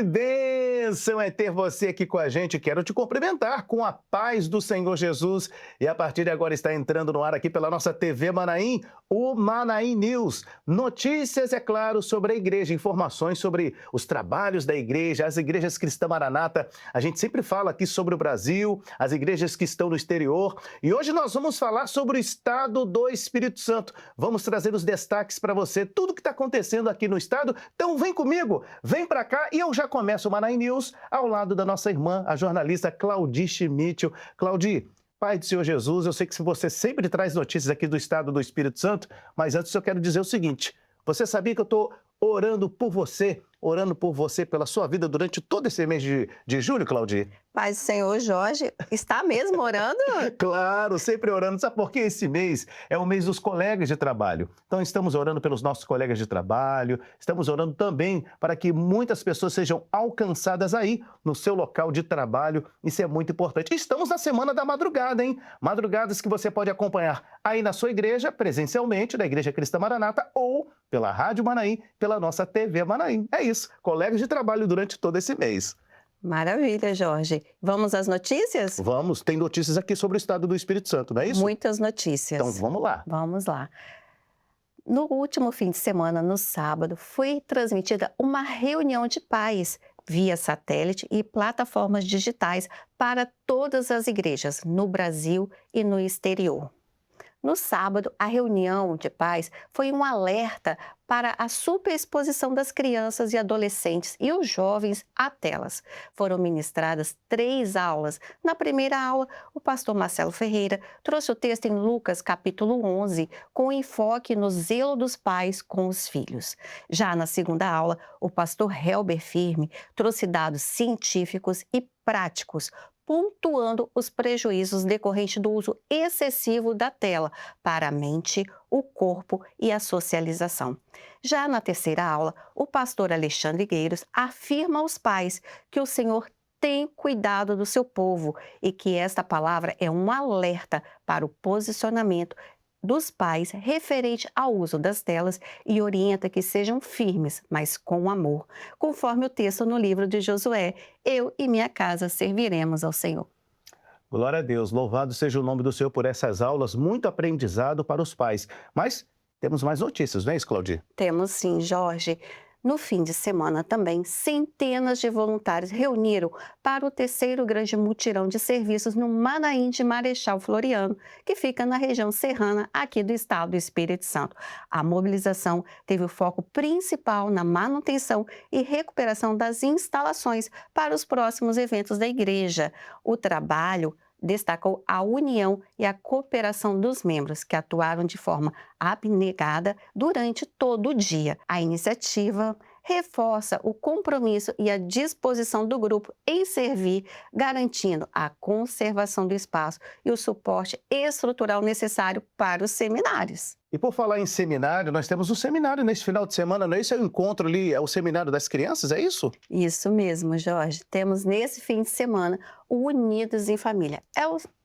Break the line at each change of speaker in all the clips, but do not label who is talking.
bênção é ter você aqui com a gente. Quero te cumprimentar com a paz do Senhor Jesus. E a partir de agora está entrando no ar aqui pela nossa TV Manaim, o Manaim News. Notícias, é claro, sobre a igreja, informações sobre os trabalhos da igreja, as igrejas cristãs Maranata. A gente sempre fala aqui sobre o Brasil, as igrejas que estão no exterior. E hoje nós vamos falar sobre o estado do Espírito Santo. Vamos trazer os destaques para você, tudo que está acontecendo aqui no estado. Então vem comigo, vem para cá e eu já começo o Manaim News ao lado da nossa irmã, a jornalista Claudi Schmidt. Claudi, Pai do Senhor Jesus, eu sei que você sempre traz notícias aqui do estado do Espírito Santo, mas antes eu quero dizer o seguinte, você sabia que eu estou orando por você, pela sua vida durante todo esse mês de julho, Claudi?
Pai do Senhor, Jorge, está mesmo orando?
Claro, sempre orando. Sabe por quê? Esse mês é o mês dos colegas de trabalho. Então, estamos orando pelos nossos colegas de trabalho, estamos orando também para que muitas pessoas sejam alcançadas aí no seu local de trabalho. Isso é muito importante. Estamos na Semana da Madrugada, hein? Madrugadas que você pode acompanhar aí na sua igreja, presencialmente, na Igreja Cristã Maranata, ou pela Rádio Manaim, pela nossa TV Manaim. É isso, colegas de trabalho durante todo esse mês.
Maravilha, Jorge. Vamos às notícias?
Vamos, tem notícias aqui sobre o estado do Espírito Santo, não é isso?
Muitas notícias.
Então vamos lá.
Vamos lá. No último fim de semana, no sábado, foi transmitida uma reunião de pais via satélite e plataformas digitais para todas as igrejas no Brasil e no exterior. No sábado, a reunião de pais foi um alerta para a superexposição das crianças e adolescentes e os jovens a telas. Foram ministradas 3 aulas. Na primeira aula, o pastor Marcelo Ferreira trouxe o texto em Lucas, capítulo 11, com enfoque no zelo dos pais com os filhos. Já na segunda aula, o pastor Helber Firme trouxe dados científicos e práticos, pontuando os prejuízos decorrentes do uso excessivo da tela para a mente, o corpo e a socialização. Já na terceira aula, o pastor Alexandre Gueiros afirma aos pais que o Senhor tem cuidado do seu povo e que esta palavra é um alerta para o posicionamento dos pais referente ao uso das telas e orienta que sejam firmes, mas com amor, conforme o texto no livro de Josué, eu e minha casa serviremos ao Senhor.
Glória a Deus, louvado seja o nome do Senhor por essas aulas, muito aprendizado para os pais. Mas temos mais notícias, não é isso, Claudi?
Temos sim, Jorge. No fim de semana também, centenas de voluntários reuniram para o terceiro grande mutirão de serviços no Manaim de Marechal Floriano, que fica na região serrana aqui do estado do Espírito Santo. A mobilização teve o foco principal na manutenção e recuperação das instalações para os próximos eventos da igreja. O trabalho destacou a união e a cooperação dos membros, que atuaram de forma abnegada durante todo o dia. A iniciativa reforça o compromisso e a disposição do grupo em servir, garantindo a conservação do espaço e o suporte estrutural necessário para os seminários.
E por falar em seminário, nós temos um seminário nesse final de semana, não é isso? É o encontro ali, é o seminário das crianças, é isso?
Isso mesmo, Jorge. Temos nesse fim de semana o Unidos em Família.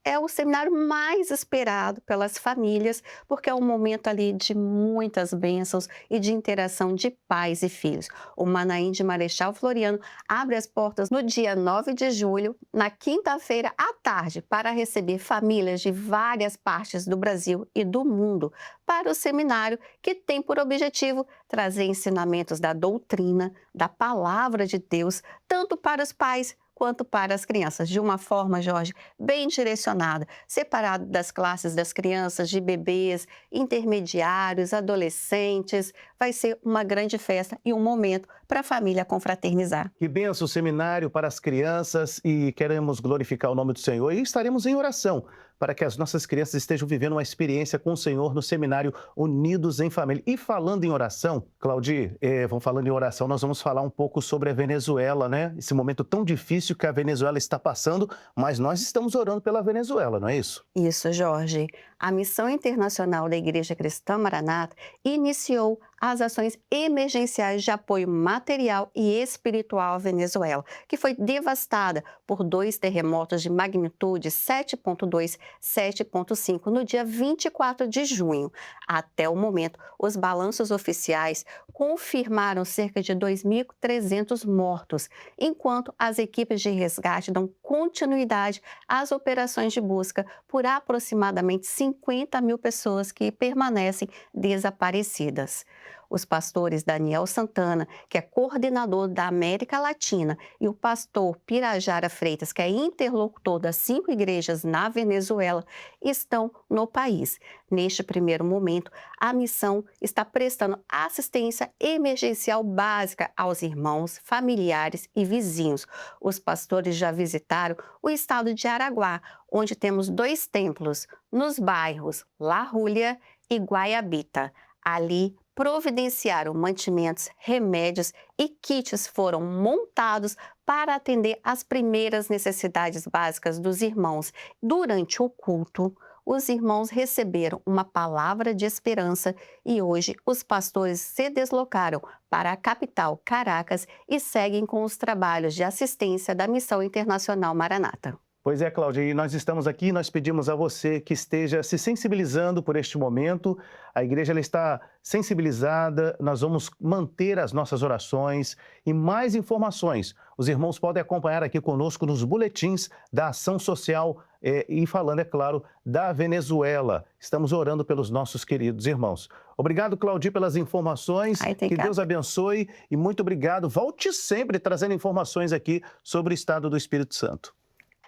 É o seminário mais esperado pelas famílias, porque é um momento ali de muitas bênçãos e de interação de pais e filhos. O Manaim de Marechal Floriano abre as portas no dia 9 de julho, na quinta-feira à tarde, para receber famílias de várias partes do Brasil e do mundo para o seminário, que tem por objetivo trazer ensinamentos da doutrina, da palavra de Deus, tanto para os pais quanto para as crianças, de uma forma, Jorge, bem direcionada, separado das classes das crianças, de bebês, intermediários, adolescentes. Vai ser uma grande festa e um momento para a família confraternizar.
Que benção o seminário para as crianças e queremos glorificar o nome do Senhor e estaremos em oração para que as nossas crianças estejam vivendo uma experiência com o Senhor no seminário Unidos em Família. E falando em oração, Claudi, falando em oração, nós vamos falar um pouco sobre a Venezuela, né? Esse momento tão difícil que a Venezuela está passando, mas nós estamos orando pela Venezuela, não é isso?
Isso, Jorge. a Missão Internacional da Igreja Cristã Maranata iniciou as ações emergenciais de apoio material e espiritual à Venezuela, que foi devastada por 2 terremotos de magnitude 7,2 e 7,5 no dia 24 de junho. Até o momento, os balanços oficiais confirmaram cerca de 2.300 mortos, enquanto as equipes de resgate dão continuidade às operações de busca por aproximadamente 50 mil pessoas que permanecem desaparecidas. Os pastores Daniel Santana, que é coordenador da América Latina, e o pastor Pirajara Freitas, que é interlocutor das 5 igrejas na Venezuela, estão no país. Neste primeiro momento, a missão está prestando assistência emergencial básica aos irmãos, familiares e vizinhos. Os pastores já visitaram o estado de Araguá, onde temos 2 templos, nos bairros La Júlia e Guaiabita. Ali, providenciaram mantimentos, remédios e kits foram montados para atender às primeiras necessidades básicas dos irmãos. Durante o culto, os irmãos receberam uma palavra de esperança e hoje os pastores se deslocaram para a capital, Caracas, e seguem com os trabalhos de assistência da Missão Internacional Maranata.
Pois é, Cláudia, e nós estamos aqui, nós pedimos a você que esteja se sensibilizando por este momento. A igreja ela está sensibilizada, nós vamos manter as nossas orações e mais informações. Os irmãos podem acompanhar aqui conosco nos boletins da Ação Social e falando, é claro, da Venezuela. Estamos orando pelos nossos queridos irmãos. Obrigado, Claudia, pelas informações. Que Deus abençoe e muito obrigado. Volte sempre trazendo informações aqui sobre o estado do Espírito Santo.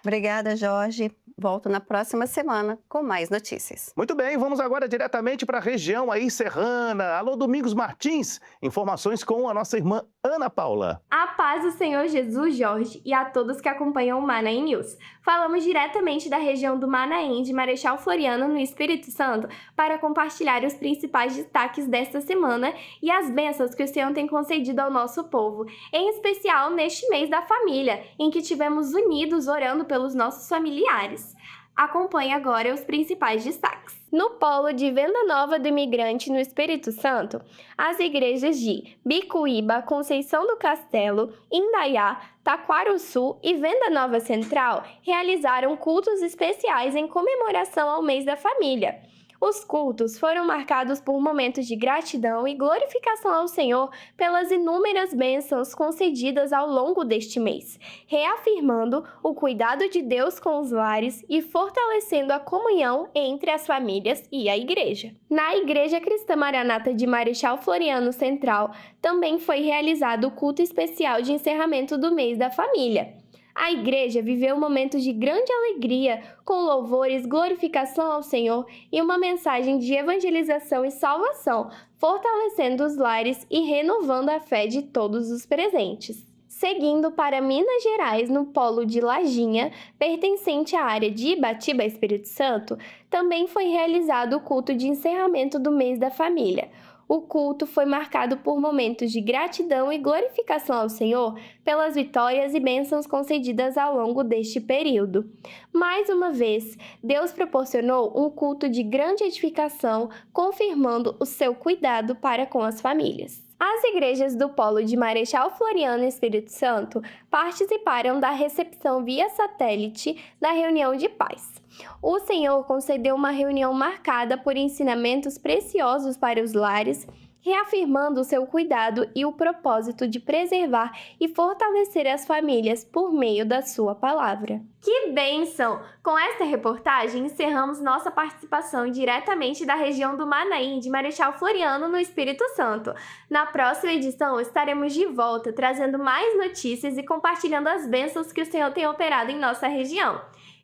Obrigada, Jorge. Volto na próxima semana com mais notícias.
Muito bem, vamos agora diretamente para a região aí serrana. Alô, Domingos Martins, informações com a nossa irmã Ana Paula.
A paz do Senhor Jesus, Jorge, e a todos que acompanham o Manaim News. Falamos diretamente da região do Manaim, de Marechal Floriano, no Espírito Santo, para compartilhar os principais destaques desta semana e as bênçãos que o Senhor tem concedido ao nosso povo, em especial neste mês da família, em que tivemos unidos orando pelos nossos familiares. Acompanhe agora os principais destaques. No polo de Venda Nova do Imigrante no Espírito Santo, as igrejas de Bicuíba, Conceição do Castelo, Indaiá, Taquarussu e Venda Nova Central realizaram cultos especiais em comemoração ao mês da família. Os cultos foram marcados por momentos de gratidão e glorificação ao Senhor pelas inúmeras bênçãos concedidas ao longo deste mês, reafirmando o cuidado de Deus com os lares e fortalecendo a comunhão entre as famílias e a igreja. Na Igreja Cristã Maranata de Marechal Floriano Central, também foi realizado o culto especial de encerramento do mês da família. A igreja viveu momentos de grande alegria, com louvores, glorificação ao Senhor e uma mensagem de evangelização e salvação, fortalecendo os lares e renovando a fé de todos os presentes. Seguindo para Minas Gerais, no polo de Lajinha, pertencente à área de Ibatiba, Espírito Santo, também foi realizado o culto de encerramento do mês da família. O culto foi marcado por momentos de gratidão e glorificação ao Senhor pelas vitórias e bênçãos concedidas ao longo deste período. Mais uma vez, Deus proporcionou um culto de grande edificação, confirmando o seu cuidado para com as famílias. As igrejas do polo de Marechal Floriano, Espírito Santo, participaram da recepção via satélite da reunião de paz. O Senhor concedeu uma reunião marcada por ensinamentos preciosos para os lares, reafirmando o seu cuidado e o propósito de preservar e fortalecer as famílias por meio da sua palavra. Que bênção! Com esta reportagem, encerramos nossa participação diretamente da região do Manaim, de Marechal Floriano, no Espírito Santo. Na próxima edição, estaremos de volta, trazendo mais notícias e compartilhando as bênçãos que o Senhor tem operado em nossa região.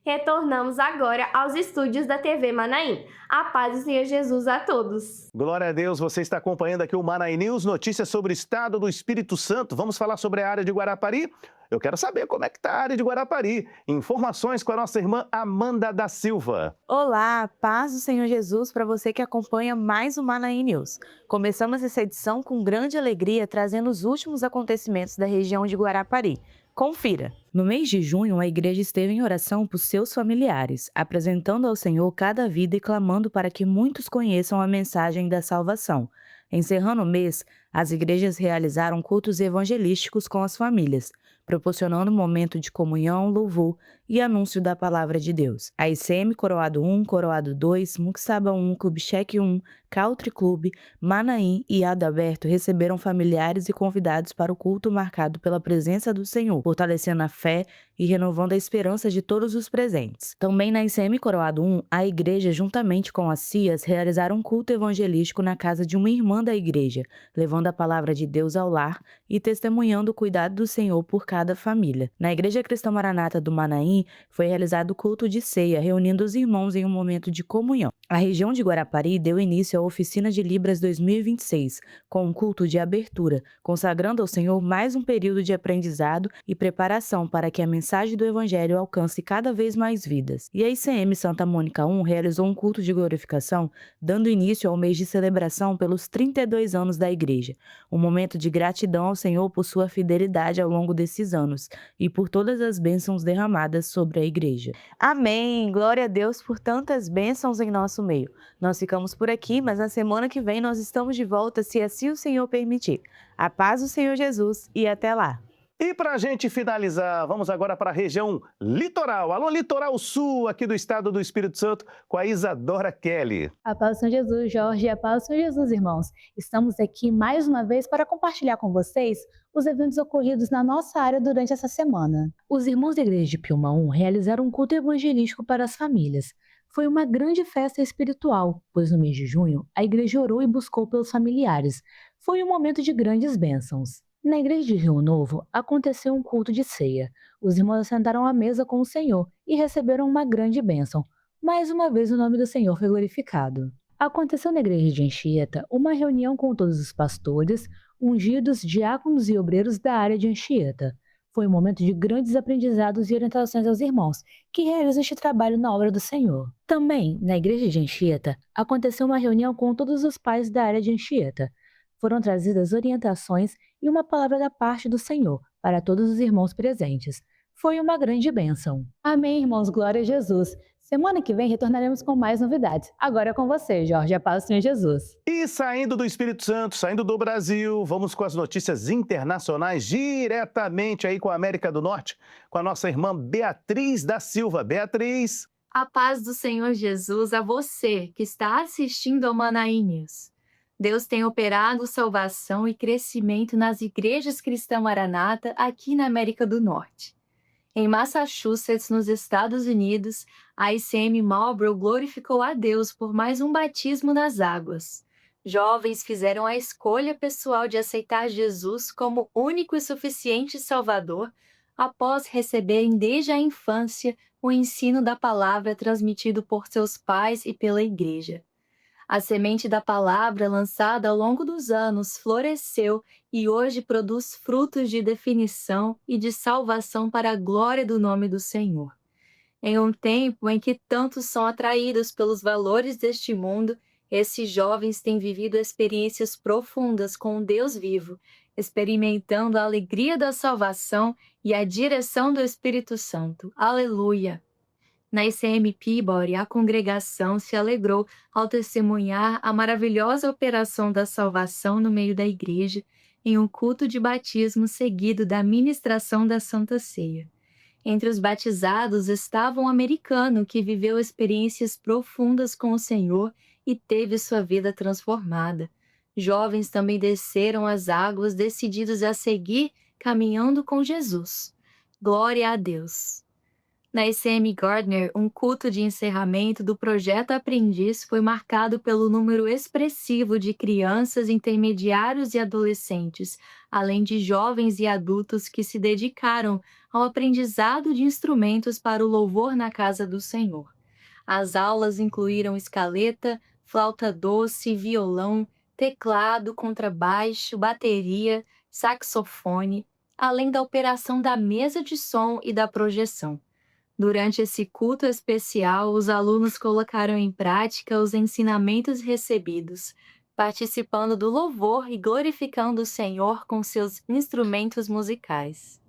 Retornamos agora aos estúdios da TV Manaim. A paz do Senhor Jesus a todos.
Glória a Deus, você está acompanhando aqui o Manaim News, notícias sobre o estado do Espírito Santo. Vamos falar sobre a área de Guarapari? Eu quero saber como é que está a área de Guarapari. Informações com a nossa irmã Amanda da Silva.
Olá, paz do Senhor Jesus para você que acompanha mais o Manaim News. Começamos essa edição com grande alegria, trazendo os últimos acontecimentos da região de Guarapari. Confira! No mês de junho, a igreja esteve em oração por seus familiares, apresentando ao Senhor cada vida e clamando para que muitos conheçam a mensagem da salvação. Encerrando o mês, as igrejas realizaram cultos evangelísticos com as famílias, proporcionando um momento de comunhão, louvor e anúncio da palavra de Deus. A ICM Coroado 1, Coroado 2, Muxaba 1, Clube Cheque 1, Country Club, Manaim e Adalberto receberam familiares e convidados para o culto marcado pela presença do Senhor, fortalecendo a fé e renovando a esperança de todos os presentes. Também na ICM Coroado 1, a igreja, juntamente com as CIAs, realizaram um culto evangelístico na casa de uma irmã da igreja, levando a palavra de Deus ao lar e testemunhando o cuidado do Senhor por cada família. Na Igreja Cristã Maranata do Manaim, foi realizado o culto de ceia, reunindo os irmãos em um momento de comunhão. A região de Guarapari deu início à Oficina de Libras 2026, com um culto de abertura, consagrando ao Senhor mais um período de aprendizado e preparação para que a mensagem do Evangelho alcance cada vez mais vidas. E a ICM Santa Mônica 1 realizou um culto de glorificação, dando início ao mês de celebração pelos 32 anos da igreja, um momento de gratidão ao Senhor por sua fidelidade ao longo desses anos e por todas as bênçãos derramadas sobre a igreja. Amém! Glória a Deus por tantas bênçãos em nosso meio. Nós ficamos por aqui, mas na semana que vem nós estamos de volta, se assim o Senhor permitir. A paz do Senhor Jesus e até lá!
E para a gente finalizar, vamos agora para a região litoral. Alô, Litoral Sul, aqui do estado do Espírito Santo, com a Isadora Kelly.
A paz do Senhor Jesus, Jorge, e a paz do Senhor Jesus, irmãos. Estamos aqui mais uma vez para compartilhar com vocês os eventos ocorridos na nossa área durante essa semana. Os irmãos da Igreja de Piuma 1 realizaram um culto evangelístico para as famílias. Foi uma grande festa espiritual, pois no mês de junho a igreja orou e buscou pelos familiares. Foi um momento de grandes bênçãos. Na igreja de Rio Novo, aconteceu um culto de ceia. Os irmãos sentaram à mesa com o Senhor e receberam uma grande bênção. Mais uma vez o nome do Senhor foi glorificado. Aconteceu na igreja de Anchieta uma reunião com todos os pastores, ungidos, diáconos e obreiros da área de Anchieta. Foi um momento de grandes aprendizados e orientações aos irmãos, que realizam este trabalho na obra do Senhor. Também, na igreja de Anchieta, aconteceu uma reunião com todos os pais da área de Anchieta. Foram trazidas orientações e uma palavra da parte do Senhor para todos os irmãos presentes. Foi uma grande bênção. Amém, irmãos, glória a Jesus. Semana que vem retornaremos com mais novidades. Agora é com você, Jorge, a paz do Senhor Jesus.
E saindo do Espírito Santo, saindo do Brasil, vamos com as notícias internacionais diretamente aí com a América do Norte, com a nossa irmã Beatriz da Silva. Beatriz.
A paz do Senhor Jesus a você que está assistindo ao Manaim News. Deus tem operado salvação e crescimento nas igrejas cristãs Maranata aqui na América do Norte. Em Massachusetts, nos Estados Unidos, a ICM Marlboro glorificou a Deus por mais um batismo nas águas. Jovens fizeram a escolha pessoal de aceitar Jesus como único e suficiente Salvador após receberem desde a infância o ensino da palavra transmitido por seus pais e pela igreja. A semente da palavra lançada ao longo dos anos floresceu e hoje produz frutos de definição e de salvação para a glória do nome do Senhor. Em um tempo em que tantos são atraídos pelos valores deste mundo, esses jovens têm vivido experiências profundas com o Deus vivo, experimentando a alegria da salvação e a direção do Espírito Santo. Aleluia! Na ICM Peabody, a congregação se alegrou ao testemunhar a maravilhosa operação da salvação no meio da igreja, em um culto de batismo seguido da ministração da Santa Ceia. Entre os batizados estava um americano que viveu experiências profundas com o Senhor e teve sua vida transformada. Jovens também desceram as águas, decididos a seguir caminhando com Jesus. Glória a Deus! Na ICM Gardner, um culto de encerramento do Projeto Aprendiz foi marcado pelo número expressivo de crianças, intermediários e adolescentes, além de jovens e adultos que se dedicaram ao aprendizado de instrumentos para o louvor na casa do Senhor. As aulas incluíram escaleta, flauta doce, violão, teclado, contrabaixo, bateria, saxofone, além da operação da mesa de som e da projeção. Durante esse culto especial, os alunos colocaram em prática os ensinamentos recebidos, participando do louvor e glorificando o Senhor com seus instrumentos musicais.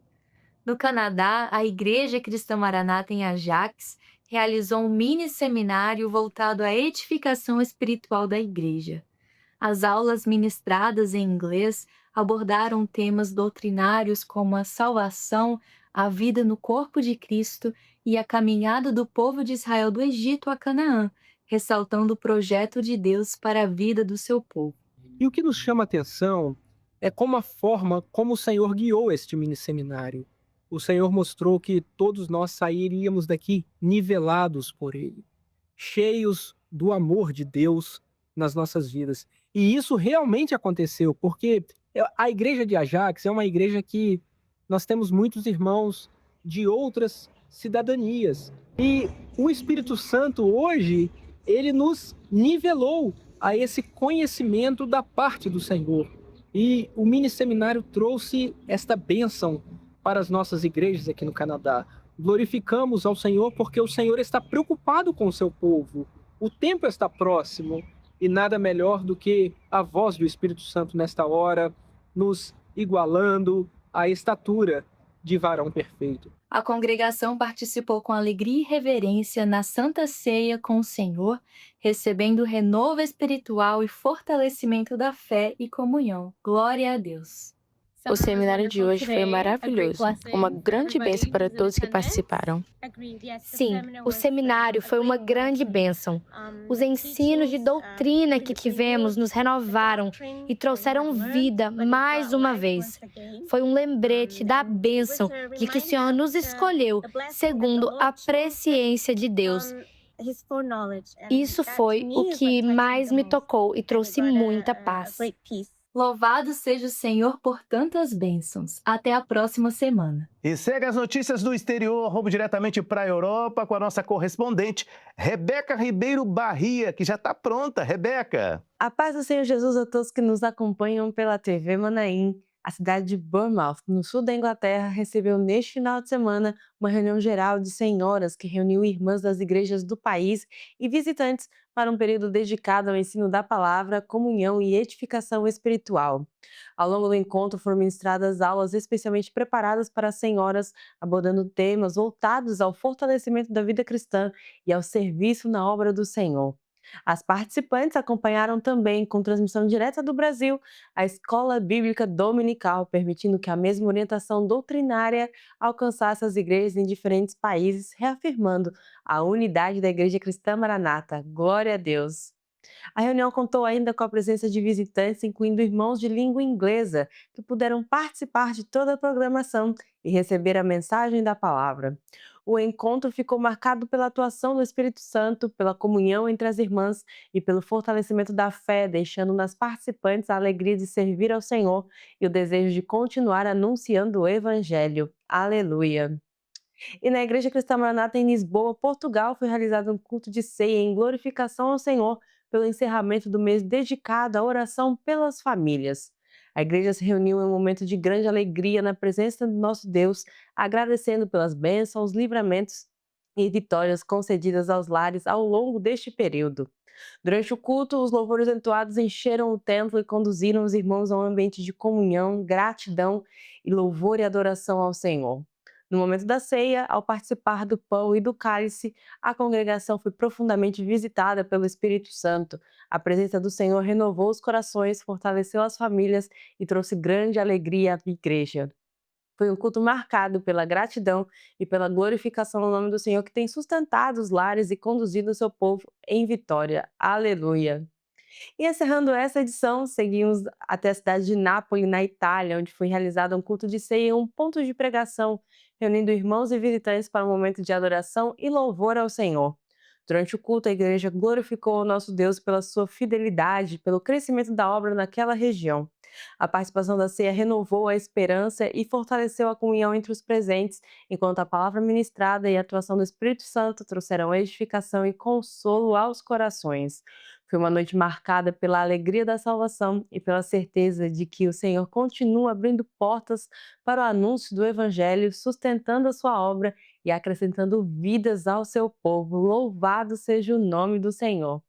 No Canadá, a Igreja Cristã Maranata em Ajax realizou um mini seminário voltado à edificação espiritual da igreja. As aulas ministradas em inglês abordaram temas doutrinários como a salvação, a vida no corpo de Cristo e a caminhada do povo de Israel do Egito a Canaã, ressaltando o projeto de Deus para a vida do seu povo.
E o que nos chama a atenção é como a forma como o Senhor guiou este mini seminário. O Senhor mostrou que todos nós sairíamos daqui nivelados por Ele, cheios do amor de Deus nas nossas vidas. E isso realmente aconteceu, porque a igreja de Ajax é uma igreja que nós temos muitos irmãos de outras cidadanias. E o Espírito Santo hoje, ele nos nivelou a esse conhecimento da parte do Senhor. E o mini seminário trouxe esta bênção para as nossas igrejas aqui no Canadá. Glorificamos ao Senhor porque o Senhor está preocupado com o seu povo. O tempo está próximo e nada melhor do que a voz do Espírito Santo nesta hora, nos igualando à estatura de varão perfeito.
A congregação participou com alegria e reverência na Santa Ceia com o Senhor, recebendo renovo espiritual e fortalecimento da fé e comunhão. Glória a Deus!
O seminário de hoje foi maravilhoso, uma grande bênção para todos que participaram.
Sim, o seminário foi uma grande bênção. Os ensinos de doutrina que tivemos nos renovaram e trouxeram vida mais uma vez. Foi um lembrete da bênção de que o Senhor nos escolheu segundo a presciência de Deus. Isso foi o que mais me tocou e trouxe muita paz.
Louvado seja o Senhor por tantas bênçãos. Até a próxima semana.
E segue as notícias do exterior, vamos diretamente para a Europa com a nossa correspondente, Rebeca Ribeiro Barria, que já está pronta. Rebeca.
A paz do Senhor Jesus a todos que nos acompanham pela TV Manaim. A cidade de Bournemouth, no sul da Inglaterra, recebeu neste final de semana uma reunião geral de senhoras que reuniu irmãs das igrejas do país e visitantes para um período dedicado ao ensino da palavra, comunhão e edificação espiritual. Ao longo do encontro foram ministradas aulas especialmente preparadas para as senhoras, abordando temas voltados ao fortalecimento da vida cristã e ao serviço na obra do Senhor. As participantes acompanharam também, com transmissão direta do Brasil, a Escola Bíblica Dominical, permitindo que a mesma orientação doutrinária alcançasse as igrejas em diferentes países, reafirmando a unidade da Igreja Cristã Maranata. Glória a Deus! A reunião contou ainda com a presença de visitantes, incluindo irmãos de língua inglesa, que puderam participar de toda a programação e receber a mensagem da palavra. O encontro ficou marcado pela atuação do Espírito Santo, pela comunhão entre as irmãs e pelo fortalecimento da fé, deixando nas participantes a alegria de servir ao Senhor e o desejo de continuar anunciando o Evangelho. Aleluia! E na Igreja Cristã Maranata em Lisboa, Portugal, foi realizado um culto de ceia em glorificação ao Senhor pelo encerramento do mês dedicado à oração pelas famílias. A igreja se reuniu em um momento de grande alegria na presença do nosso Deus, agradecendo pelas bênçãos, livramentos e vitórias concedidas aos lares ao longo deste período. Durante o culto, os louvores entoados encheram o templo e conduziram os irmãos a um ambiente de comunhão, gratidão e louvor e adoração ao Senhor. No momento da ceia, ao participar do pão e do cálice, a congregação foi profundamente visitada pelo Espírito Santo. A presença do Senhor renovou os corações, fortaleceu as famílias e trouxe grande alegria à igreja. Foi um culto marcado pela gratidão e pela glorificação no nome do Senhor, que tem sustentado os lares e conduzido o seu povo em vitória. Aleluia! E encerrando essa edição, seguimos até a cidade de Nápoles, na Itália, onde foi realizado um culto de ceia e um ponto de pregação, reunindo irmãos e visitantes para um momento de adoração e louvor ao Senhor. Durante o culto, a igreja glorificou o nosso Deus pela sua fidelidade, pelo crescimento da obra naquela região. A participação da ceia renovou a esperança e fortaleceu a comunhão entre os presentes, enquanto a palavra ministrada e a atuação do Espírito Santo trouxeram edificação e consolo aos corações. Foi uma noite marcada pela alegria da salvação e pela certeza de que o Senhor continua abrindo portas para o anúncio do Evangelho, sustentando a sua obra e acrescentando vidas ao seu povo. Louvado seja o nome do Senhor!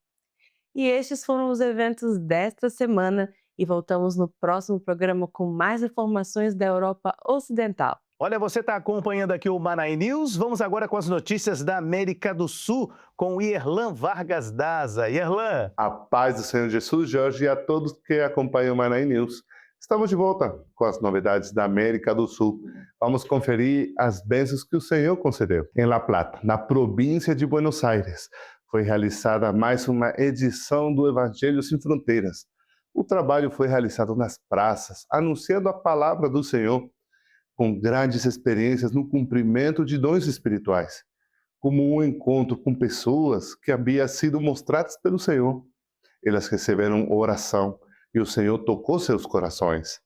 E estes foram os eventos desta semana e voltamos no próximo programa com mais informações da Europa Ocidental.
Olha, você está acompanhando aqui o Manaí News. Vamos agora com as notícias da América do Sul com Yerlan Vargas Daza. Yerlan.
A paz do Senhor Jesus, Jorge, e a todos que acompanham o Manaí News. Estamos de volta com as novidades da América do Sul. Vamos conferir as bênçãos que o Senhor concedeu. Em La Plata, na província de Buenos Aires, foi realizada mais uma edição do Evangelho Sem Fronteiras. O trabalho foi realizado nas praças, anunciando a palavra do Senhor, com grandes experiências no cumprimento de dons espirituais, como um encontro com pessoas que haviam sido mostradas pelo Senhor. Elas receberam oração e o Senhor tocou seus corações.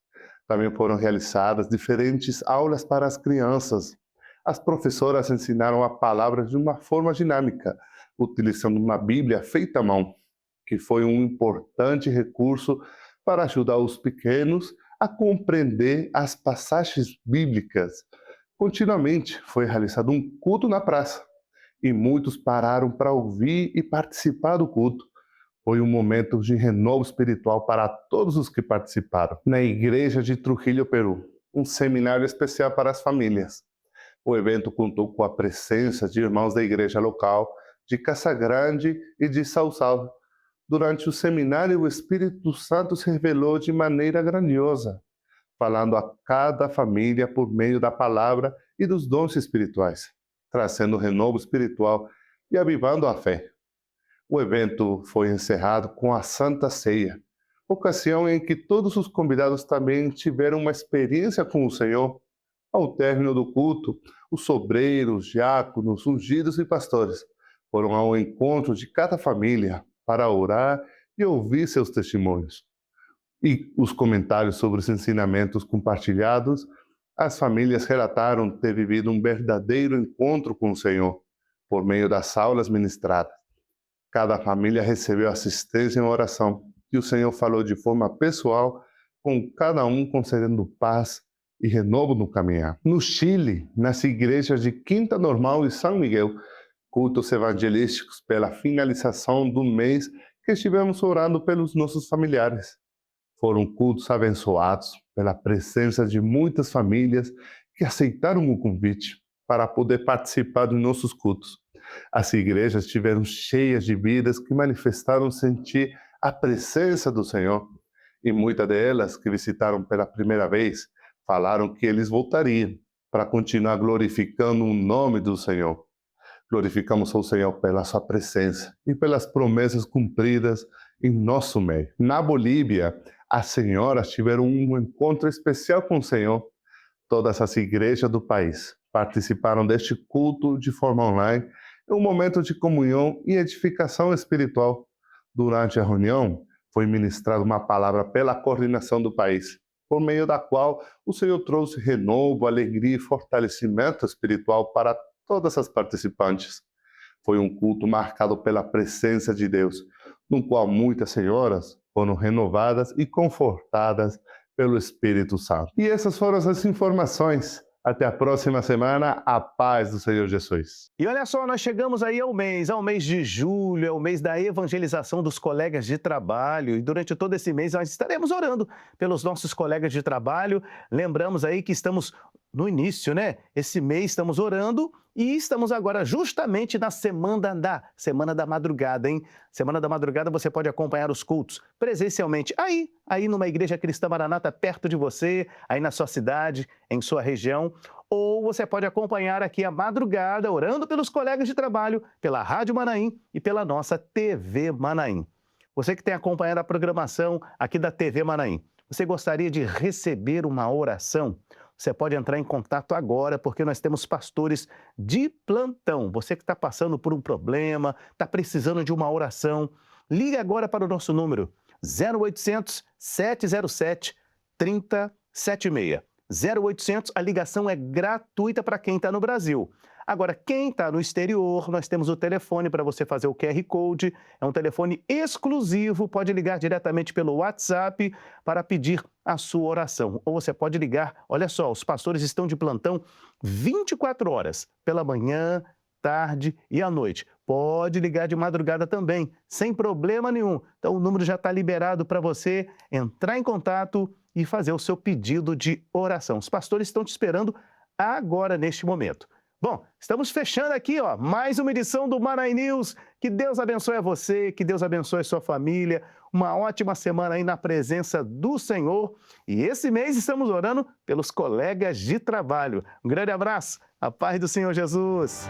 Também foram realizadas diferentes aulas para as crianças. As professoras ensinaram a palavra de uma forma dinâmica, utilizando uma Bíblia feita à mão, que foi um importante recurso para ajudar os pequenos a compreender as passagens bíblicas. Continuamente foi realizado um culto na praça e muitos pararam para ouvir e participar do culto. Foi um momento de renovo espiritual para todos os que participaram. Na igreja de Trujillo, Peru, um seminário especial para as famílias. O evento contou com a presença de irmãos da igreja local, de Casa Grande e de Sausal. Durante o seminário, o Espírito Santo se revelou de maneira grandiosa, falando a cada família por meio da palavra e dos dons espirituais, trazendo renovo espiritual e avivando a fé. O evento foi encerrado com a Santa Ceia, ocasião em que todos os convidados também tiveram uma experiência com o Senhor. Ao término do culto, os sobreiros, diáconos, ungidos e pastores foram ao encontro de cada família para orar e ouvir seus testemunhos. E os comentários sobre os ensinamentos compartilhados, as famílias relataram ter vivido um verdadeiro encontro com o Senhor por meio das aulas ministradas. Cada família recebeu assistência em oração e o Senhor falou de forma pessoal, com cada um concedendo paz e renovo no caminhar. No Chile, nas igrejas de Quinta Normal e São Miguel, cultos evangelísticos pela finalização do mês que estivemos orando pelos nossos familiares. Foram cultos abençoados pela presença de muitas famílias que aceitaram o convite para poder participar dos nossos cultos. As igrejas estiveram cheias de vidas que manifestaram sentir a presença do Senhor. E muitas delas que visitaram pela primeira vez falaram que eles voltariam para continuar glorificando o nome do Senhor. Glorificamos ao Senhor pela sua presença e pelas promessas cumpridas em nosso meio. Na Bolívia, as senhoras tiveram um encontro especial com o Senhor. Todas as igrejas do país participaram deste culto de forma online, em um momento de comunhão e edificação espiritual. Durante a reunião, foi ministrada uma palavra pela coordenação do país, por meio da qual o Senhor trouxe renovo, alegria e fortalecimento espiritual para todas as participantes. Foi um culto marcado pela presença de Deus, no qual muitas senhoras foram renovadas e confortadas pelo Espírito Santo. E essas foram as informações. Até a próxima semana, a paz do Senhor Jesus.
E olha só, nós chegamos aí ao mês de julho, é o mês da evangelização dos colegas de trabalho. E durante todo esse mês nós estaremos orando pelos nossos colegas de trabalho. Lembramos aí que estamos no início, né? Esse mês estamos orando e estamos agora justamente na Semana da Madrugada, hein? Semana da Madrugada você pode acompanhar os cultos presencialmente aí numa igreja cristã Maranata perto de você, aí na sua cidade, em sua região, ou você pode acompanhar aqui a madrugada orando pelos colegas de trabalho, pela Rádio Manaim e pela nossa TV Manaim. Você que tem acompanhado a programação aqui da TV Manaim, você gostaria de receber uma oração? Você pode entrar em contato agora, porque nós temos pastores de plantão. Você que está passando por um problema, está precisando de uma oração, ligue agora para o nosso número 0800 707 3076. 0800, a ligação é gratuita para quem está no Brasil. Agora, quem está no exterior, nós temos o telefone para você fazer o QR Code. É um telefone exclusivo, pode ligar diretamente pelo WhatsApp para pedir a sua oração. Ou você pode ligar, olha só, os pastores estão de plantão 24 horas, pela manhã, tarde e à noite. Pode ligar de madrugada também, sem problema nenhum. Então o número já está liberado para você entrar em contato e fazer o seu pedido de oração. Os pastores estão te esperando agora neste momento. Bom, estamos fechando aqui, mais uma edição do Manaim News. Que Deus abençoe a você, que Deus abençoe a sua família. Uma ótima semana aí na presença do Senhor. E esse mês estamos orando pelos colegas de trabalho. Um grande abraço, a paz do Senhor Jesus.